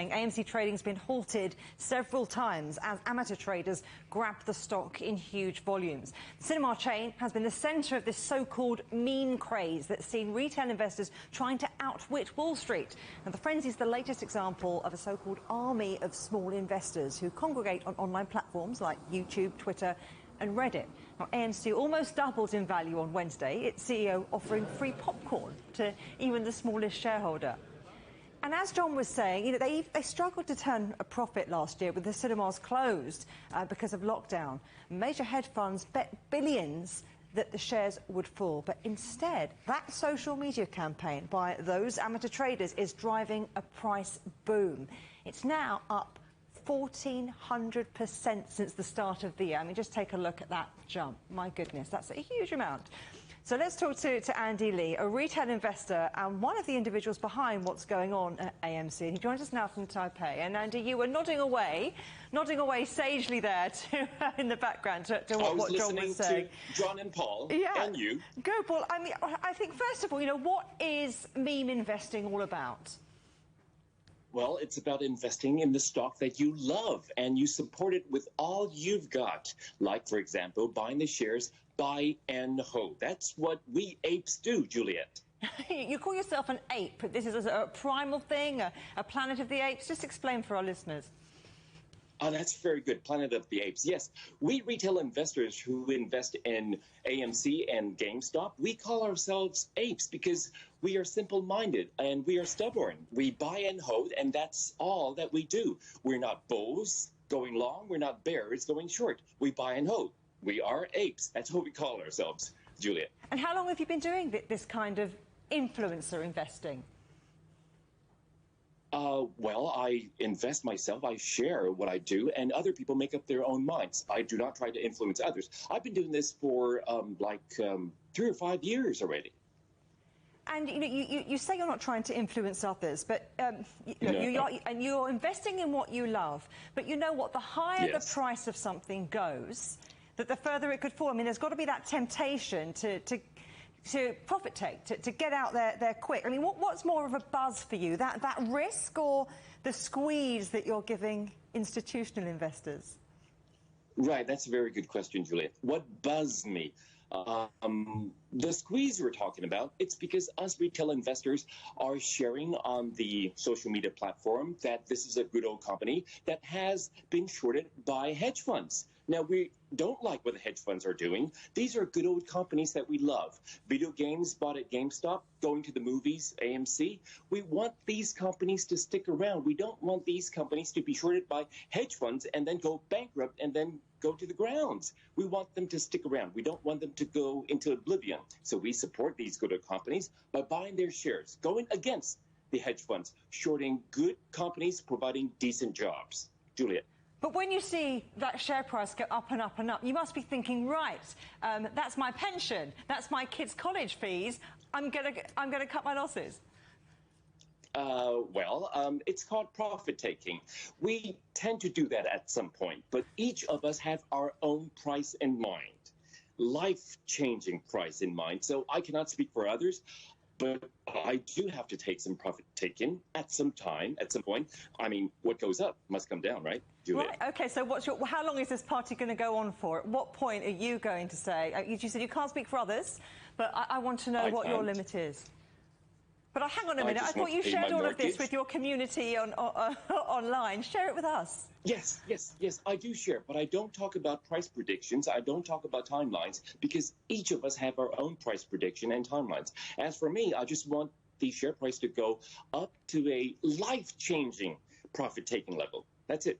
saying AMC trading's been halted several times as amateur traders grab the stock in huge volumes. The cinema chain has been the centre of this so-called meme craze that's seen retail investors trying to outwit Wall Street. Now, the frenzy is the latest example of a so-called army of small investors who congregate on online platforms like YouTube, Twitter and Reddit. Now, AMC almost doubled in value on Wednesday, its CEO offering free popcorn to even the smallest shareholder. And as John was saying, they struggled to turn a profit last year with the cinemas closed because of lockdown. Major hedge funds bet billions that the shares would fall. But instead, that social media campaign by those amateur traders is driving a price boom. It's now up 1,400% since the start of the year. I mean, just take a look at that jump. My goodness, that's a huge amount. So let's talk to Andy Lee, a retail investor and one of the individuals behind what's going on at AMC. And he joins us now from Taipei. And Andy, you were nodding away sagely there in the background to what John was saying. To John and Paul, and you. Go, Paul. I mean, I think, first of all, what is meme investing all about? Well, it's about investing in the stock that you love and you support it with all you've got. Like, for example, buying the shares, buy and hold. That's what we apes do, Juliet. You call yourself an ape. This is a primal thing, a planet of the apes. Just explain for our listeners. Oh, that's very good. Planet of the Apes. Yes, we retail investors who invest in AMC and GameStop, we call ourselves apes because we are simple-minded and we are stubborn. We buy and hold, and that's all that we do. We're not bulls going long. We're not bears going short. We buy and hold. We are apes. That's what we call ourselves, Juliet. And how long have you been doing this kind of influencer investing? Well, I invest myself, I share what I do, and other people make up their own minds. I do not try to influence others. I've been doing this for 3 or 5 years already. And you say you're not trying to influence others, but you're investing in what you love. But you know what? The higher the price of something goes, that the further it could fall. I mean, there's got to be that temptation to profit take, to get out there quick. I mean, what's more of a buzz for you, that risk or the squeeze that you're giving institutional investors? Right, that's a very good question, Juliet. What buzzed me? The squeeze we're talking about, it's because us retail investors are sharing on the social media platform that this is a good old company that has been shorted by hedge funds. Now, we don't like what the hedge funds are doing. These are good old companies that we love. Video games bought at GameStop, going to the movies, AMC. We want these companies to stick around. We don't want these companies to be shorted by hedge funds and then go bankrupt and then go to the grounds. We want them to stick around. We don't want them to go into oblivion. So we support these good old companies by buying their shares, going against the hedge funds, shorting good companies, providing decent jobs. Juliet. But when you see that share price go up and up and up, you must be thinking, right, that's my pension, that's my kids' college fees, I'm gonna cut my losses. It's called profit taking. We tend to do that at some point, but each of us have our own price in mind, life-changing price in mind. So I cannot speak for others, but I do have to take some profit taken at some time, at some point. I mean, what goes up must come down, right, Julia? Right, okay, so how long is this party going to go on for? At what point are you going to say, you said you can't speak for others, but I want to know what your limit is. But hang on a minute, I thought you shared all of this with your community online. Share it with us. Yes, I do share, but I don't talk about price predictions. I don't talk about timelines because each of us have our own price prediction and timelines. As for me, I just want the share price to go up to a life-changing profit-taking level. That's it.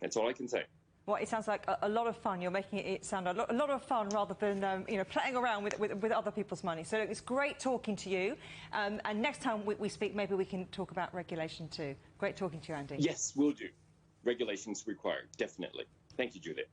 That's all I can say. Well, it sounds like a lot of fun. You're making it sound a lot of fun rather than playing around with other people's money. So it's great talking to you. And next time we speak, maybe we can talk about regulation too. Great talking to you, Andy. Yes, we'll do. Regulations required, definitely. Thank you, Judith.